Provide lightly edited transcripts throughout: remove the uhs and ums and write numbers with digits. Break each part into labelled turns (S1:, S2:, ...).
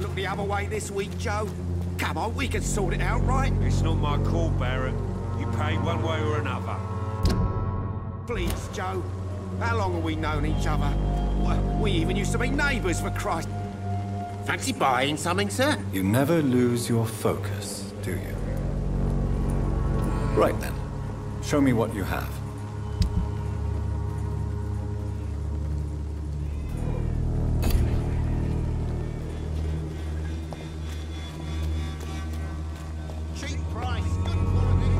S1: look the other way this week, Joe? Come on, we can sort it out, right?
S2: It's not my call, Barrett. You pay one way or another.
S1: Please, Joe. How long have we known each other? Well, we even used to be neighbours, for Christ. Fancy buying something, sir?
S3: You never lose your focus, do you? Right then. Show me what you have.
S1: Cheap price, good quality.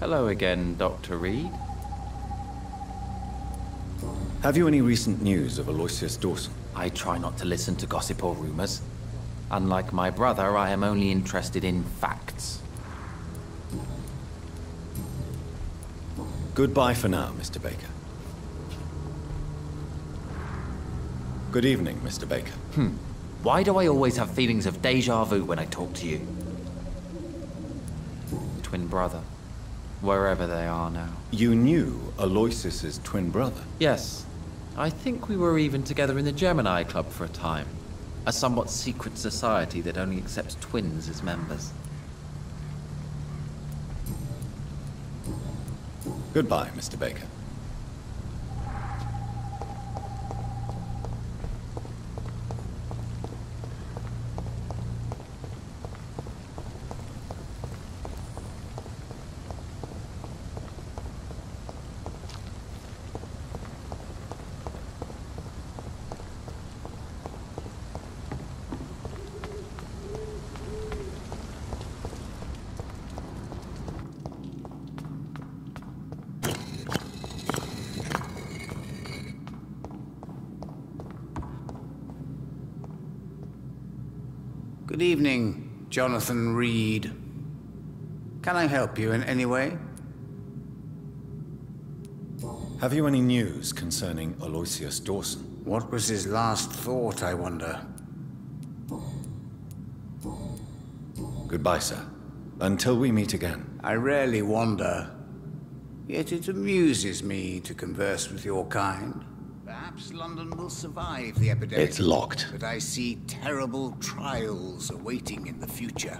S4: Hello again, Dr. Reed.
S3: Have you any recent news of Aloysius Dawson?
S4: I try not to listen to gossip or rumors. Unlike my brother, I am only interested in facts.
S3: Goodbye for now, Mr. Baker. Good evening, Mr. Baker.
S4: Why do I always have feelings of déjà vu when I talk to you? Twin brother. Wherever they are now.
S3: You knew Aloysius's twin brother?
S4: Yes. I think we were even together in the Gemini Club for a time. A somewhat secret society that only accepts twins as members.
S3: Goodbye, Mr. Baker.
S5: Good evening, Jonathan Reed. Can I help you in any way?
S3: Have you any news concerning Aloysius Dawson?
S5: What was his last thought, I wonder?
S3: Goodbye, sir. Until we meet again.
S5: I rarely wander, yet it amuses me to converse with your kind. Perhaps London will survive the epidemic.
S3: It's locked.
S5: But I see terrible trials awaiting in the future.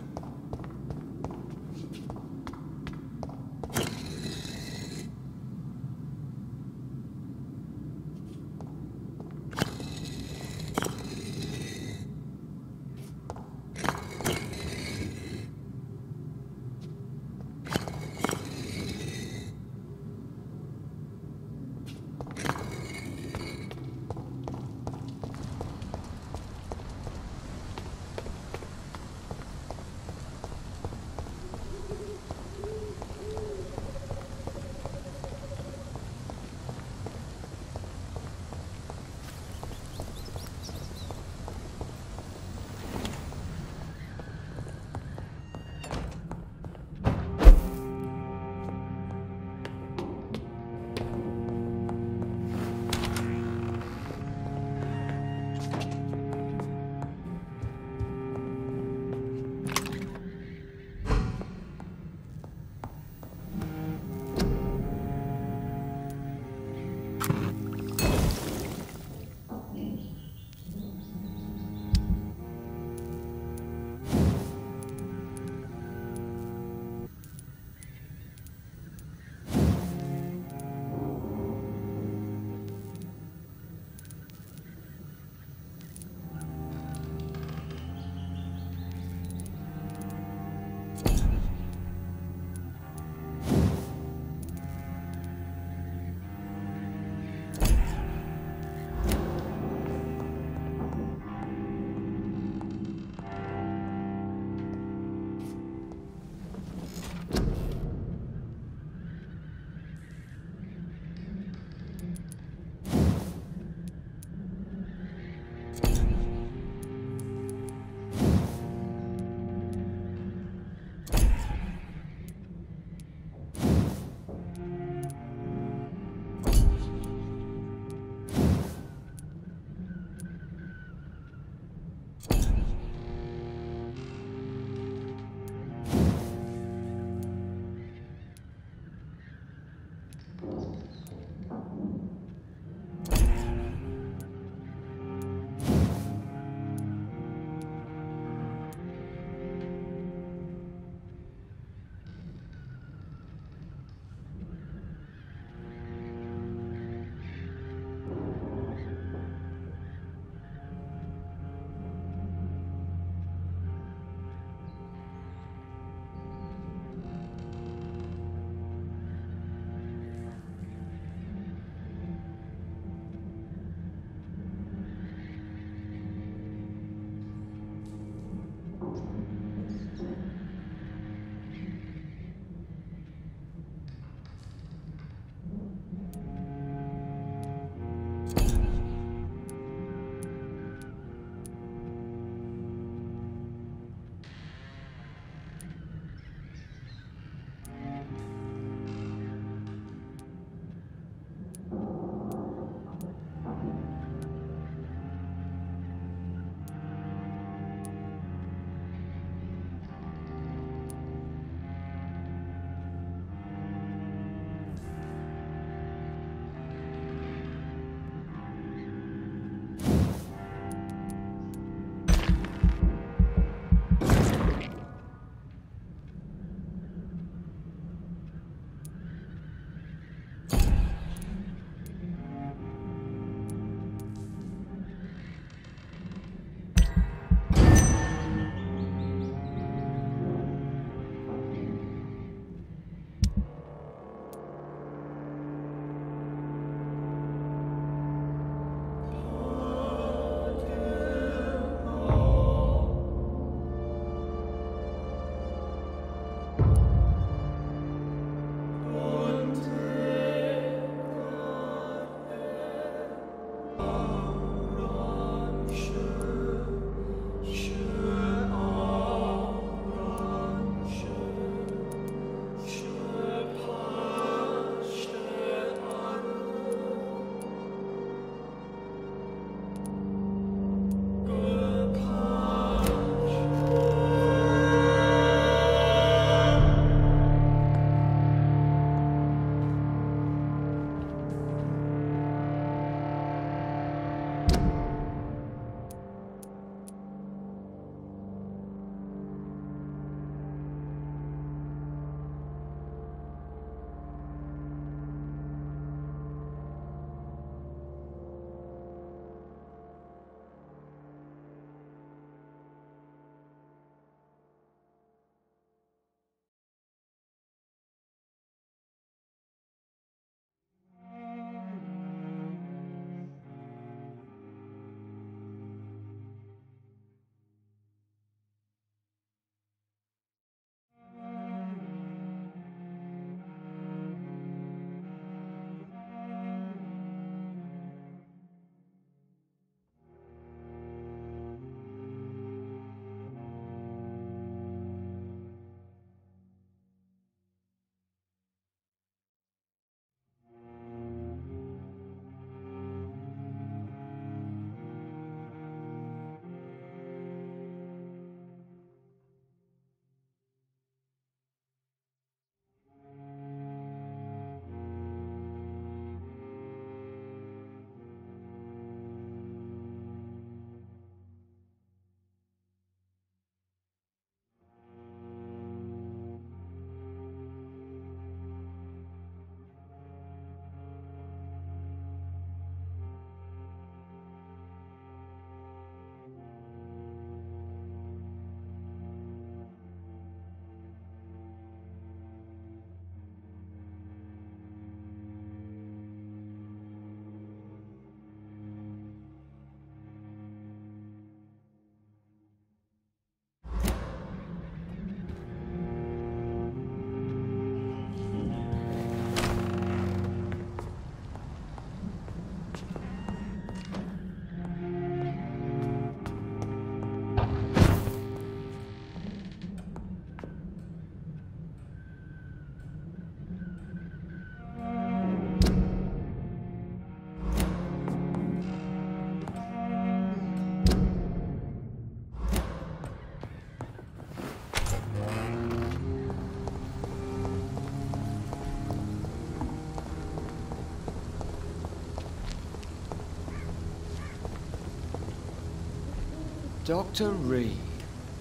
S6: Dr. Reed,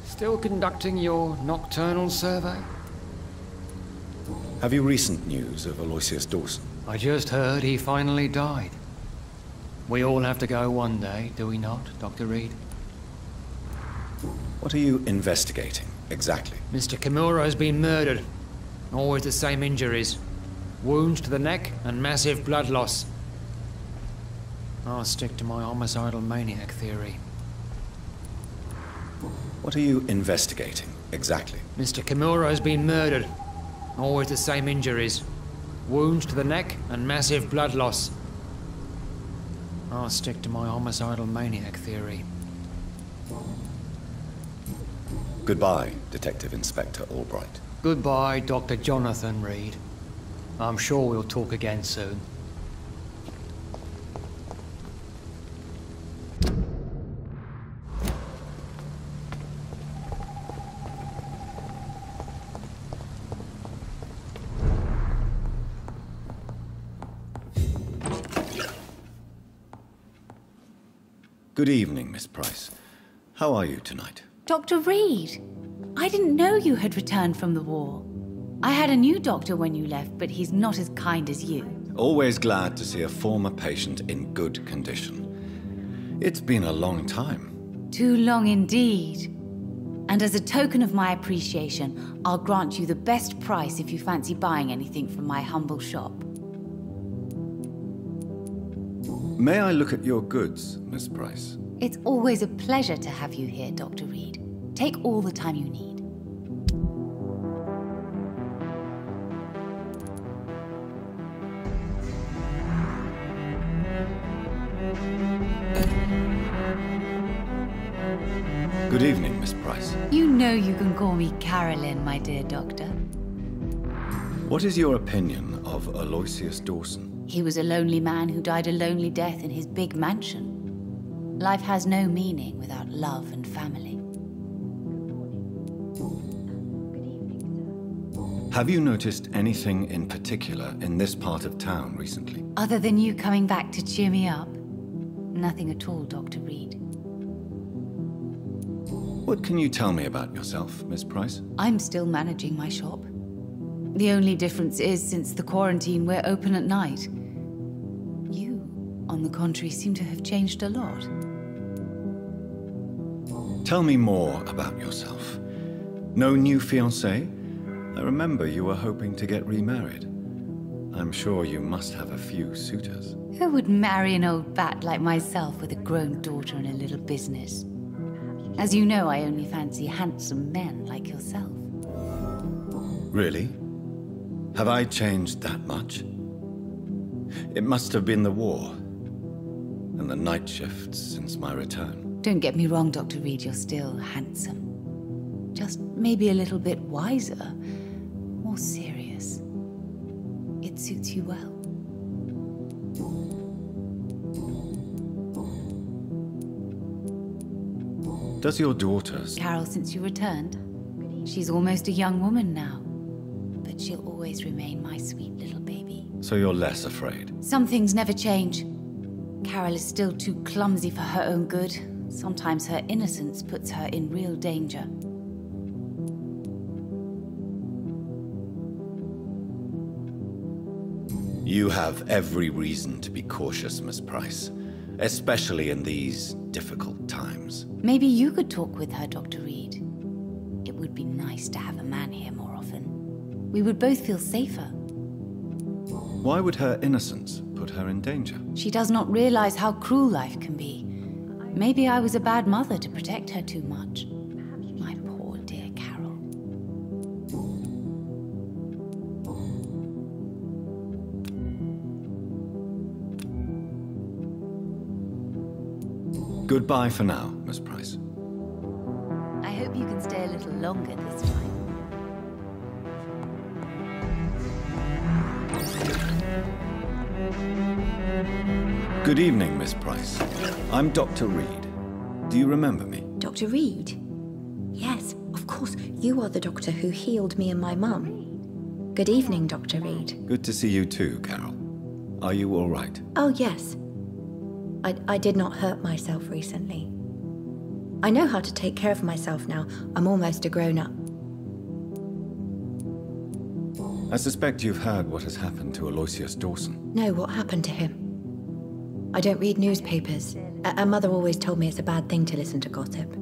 S6: still conducting your nocturnal survey?
S3: Have you recent news of Aloysius Dawson?
S6: I just heard he finally died. We all have to go one day, do we not, Dr. Reed?
S3: What are you investigating, exactly?
S6: Mr. Kimura's been murdered. Always the same injuries. Wounds to the neck and massive blood loss. I'll stick to my homicidal maniac theory.
S3: What are you investigating, exactly?
S6: Mr. Kimura's been murdered. Always the same injuries. Wounds to the neck and massive blood loss. I'll stick to my homicidal maniac theory.
S3: Goodbye, Detective Inspector Albright.
S6: Goodbye, Dr. Jonathan Reed. I'm sure we'll talk again soon.
S3: Good evening, Miss Price. How are you tonight?
S7: Dr. Reed, I didn't know you had returned from the war. I had a new doctor when you left, but he's not as kind as you.
S3: Always glad to see a former patient in good condition. It's been a long time.
S7: Too long indeed. And as a token of my appreciation, I'll grant you the best price if you fancy buying anything from my humble shop.
S3: May I look at your goods, Miss Price?
S7: It's always a pleasure to have you here, Dr. Reed. Take all the time you need.
S3: Good evening, Miss Price.
S7: You know you can call me Carolyn, my dear doctor.
S3: What is your opinion of Aloysius Dawson?
S7: He was a lonely man who died a lonely death in his big mansion. Life has no meaning without love and family.
S3: Have you noticed anything in particular in this part of town recently?
S7: Other than you coming back to cheer me up? Nothing at all, Dr. Reed.
S3: What can you tell me about yourself, Miss Price?
S7: I'm still managing my shop. The only difference is, since the quarantine, we're open at night. You, on the contrary, seem to have changed a lot.
S3: Tell me more about yourself. No new fiancé? I remember you were hoping to get remarried. I'm sure you must have a few suitors.
S7: Who would marry an old bat like myself with a grown daughter and a little business? As you know, I only fancy handsome men like yourself.
S3: Really? Have I changed that much? It must have been the war and the night shifts since my return.
S7: Don't get me wrong, Dr. Reed, you're still handsome. Just maybe a little bit wiser, more serious. It suits you well.
S3: Does your daughter...
S7: Carol, since you returned, she's almost a young woman now. But she'll always remain my sweet little baby.
S3: So you're less afraid?
S7: Some things never change. Carol is still too clumsy for her own good. Sometimes her innocence puts her in real danger.
S3: You have every reason to be cautious, Miss Price. Especially in these difficult times.
S7: Maybe you could talk with her, Dr. Reed. It would be nice to have a man here more often. We would both feel safer.
S3: Why would her innocence put her in danger?
S7: She does not realize how cruel life can be. Maybe I was a bad mother to protect her too much. My poor dear Carol.
S3: Goodbye for now, Miss Price.
S7: I hope you can stay a little longer this time.
S3: Good evening, Miss Price. I'm Dr. Reed. Do you remember me?
S8: Dr. Reed? Yes, of course. You are the doctor who healed me and my mum. Good evening, Dr. Reed.
S3: Good to see you too, Carol. Are you all right?
S8: Oh, yes. I did not hurt myself recently. I know how to take care of myself now. I'm almost a grown-up.
S3: I suspect you've heard what has happened to Aloysius Dawson.
S8: No, what happened to him? I don't read newspapers. A mother always told me it's a bad thing to listen to gossip.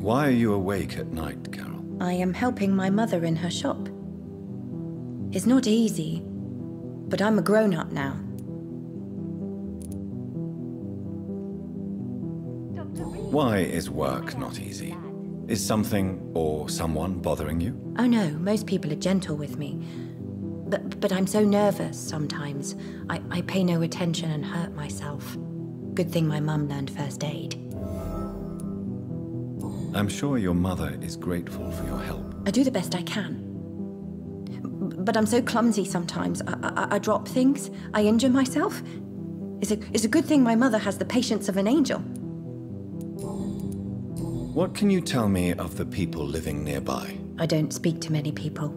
S3: Why are you awake at night, Carol?
S8: I am helping my mother in her shop. It's not easy, but I'm a grown-up now.
S3: Why is work not easy? Is something or someone bothering you?
S8: Oh no, most people are gentle with me. But I'm so nervous sometimes. I pay no attention and hurt myself. Good thing my mum learned first aid.
S3: I'm sure your mother is grateful for your help.
S8: I do the best I can. But I'm so clumsy sometimes. I drop things. I injure myself. It's a good thing my mother has the patience of an angel.
S3: What can you tell me of the people living nearby?
S8: I don't speak to many people,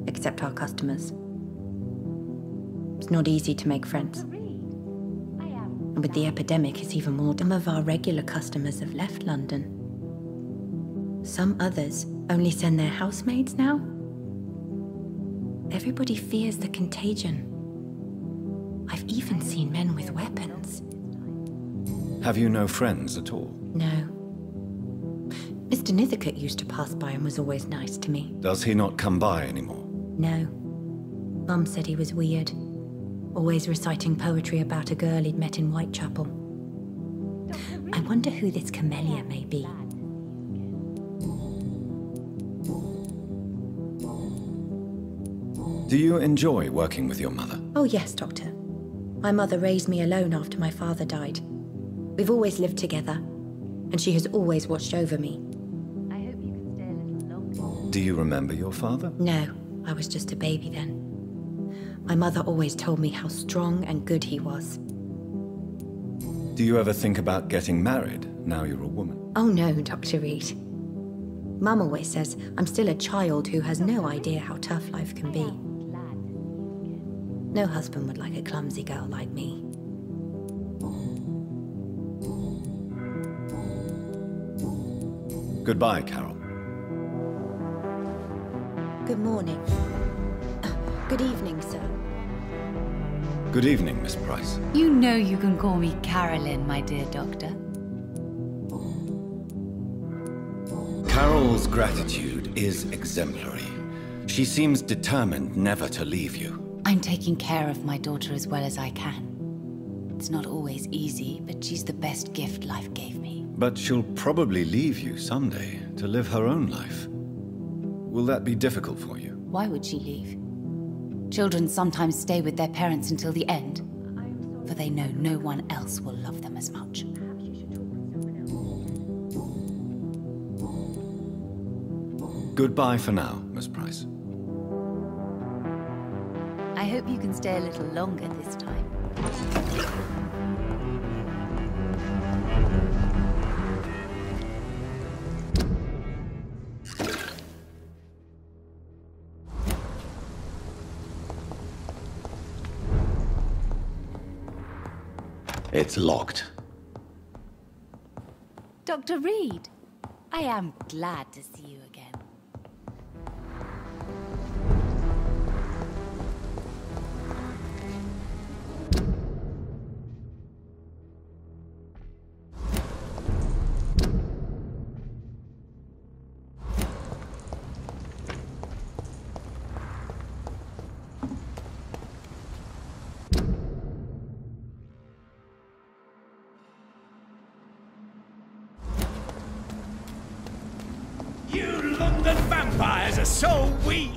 S8: except our customers. It's not easy to make friends. And with the epidemic, it's even more. Some of our regular customers have left London. Some others only send their housemaids now. Everybody fears the contagion. I've even seen men with weapons.
S3: Have you no friends at all?
S8: No. Mr. Nithercote used to pass by and was always nice to me.
S3: Does he not come by anymore?
S8: No. Mum said he was weird. Always reciting poetry about a girl he'd met in Whitechapel. I wonder who this camellia may be.
S3: Do you enjoy working with your mother?
S8: Oh yes, Doctor. My mother raised me alone after my father died. We've always lived together, and she has always watched over me.
S7: I hope you can stay a little longer.
S3: Do you remember your father?
S8: No, I was just a baby then. My mother always told me how strong and good he was.
S3: Do you ever think about getting married now you're a woman?
S8: Oh no, Dr. Reed. Mum always says I'm still a child who has no idea how tough life can be. No husband would like a clumsy girl like me.
S3: Goodbye, Carol.
S8: Good morning. Good evening, sir.
S3: Good evening, Miss Price.
S7: You know you can call me Carolyn, my dear doctor.
S3: Carol's gratitude is exemplary. She seems determined never to leave you.
S7: I'm taking care of my daughter as well as I can. It's not always easy, but she's the best gift life gave me.
S3: But she'll probably leave you someday to live her own life. Will that be difficult for you?
S7: Why would she leave? Children sometimes stay with their parents until the end, for they know no one else will love them as much.
S3: Goodbye for now, Miss Price.
S7: I hope you can stay a little longer this time.
S3: It's locked.
S7: Dr. Reed, I am glad to see you again.
S2: You London vampires are so weak!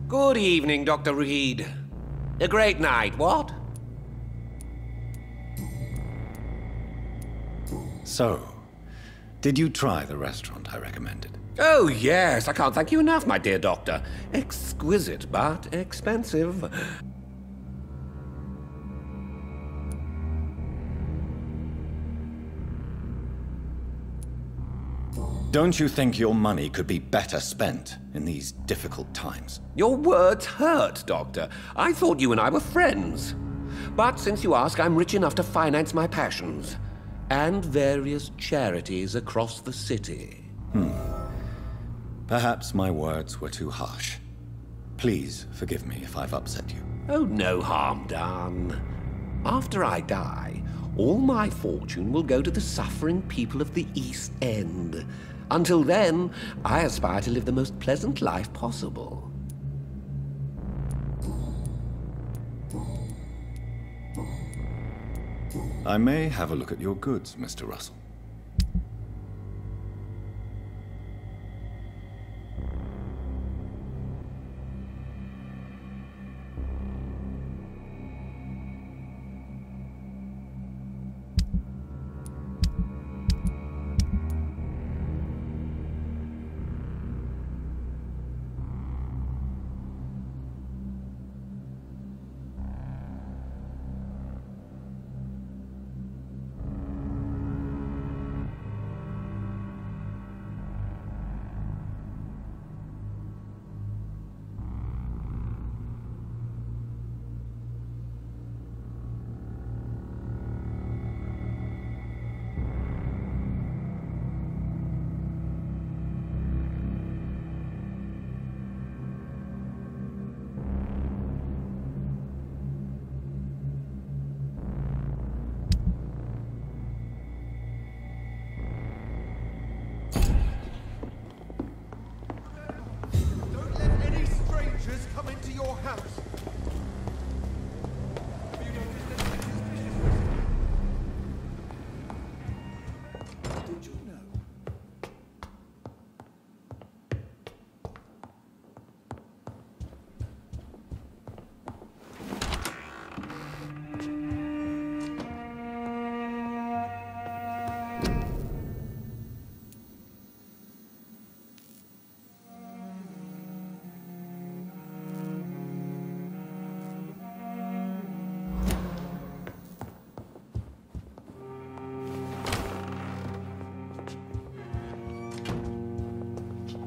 S1: Good evening, Dr. Reed. A great night, what?
S3: So, did you try the restaurant I recommended?
S1: Oh, yes. I can't thank you enough, my dear doctor. Exquisite, but expensive.
S3: Don't you think your money could be better spent in these difficult times?
S1: Your words hurt, Doctor. I thought you and I were friends. But since you ask, I'm rich enough to finance my passions. And various charities across the city.
S3: Perhaps my words were too harsh. Please forgive me if I've upset you.
S1: Oh, no harm done. After I die, all my fortune will go to the suffering people of the East End. Until then, I aspire to live the most pleasant life possible.
S3: I may have a look at your goods, Mr. Russell.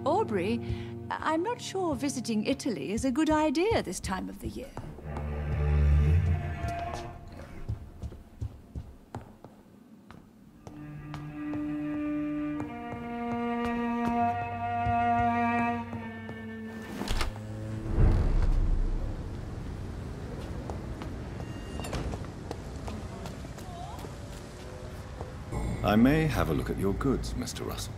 S9: Aubrey, I'm not sure visiting Italy is a good idea this time of the year.
S3: I may have a look at your goods, Mr. Russell.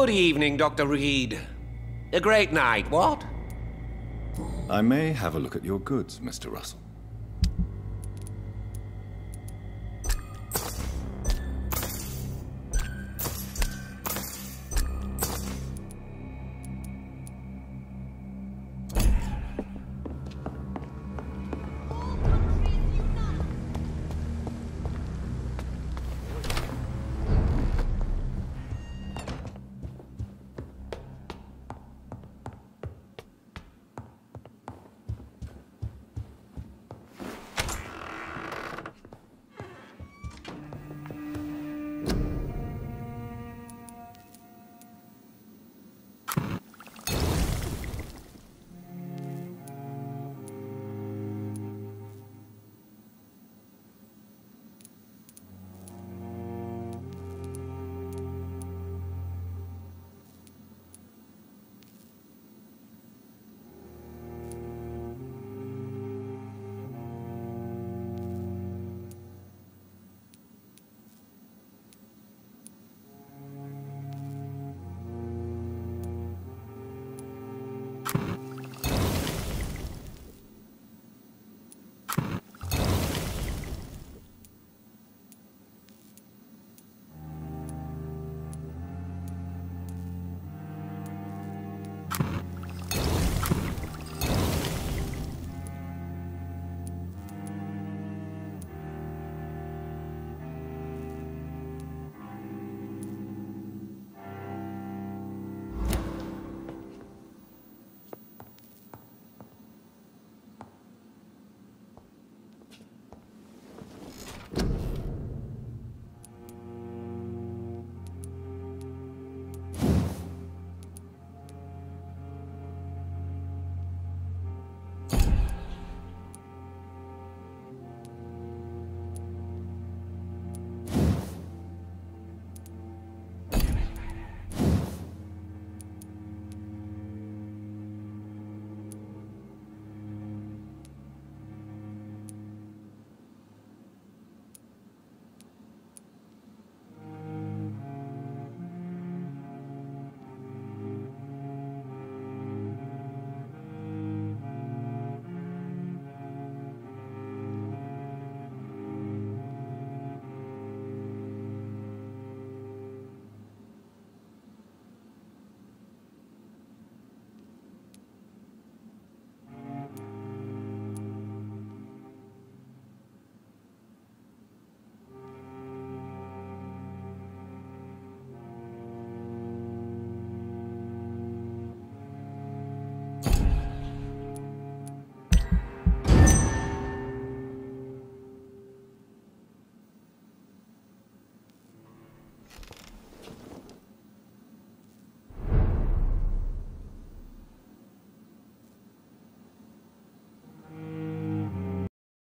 S1: Good evening, Dr. Reed. A great night, what?
S3: I may have a look at your goods, Mr. Russell.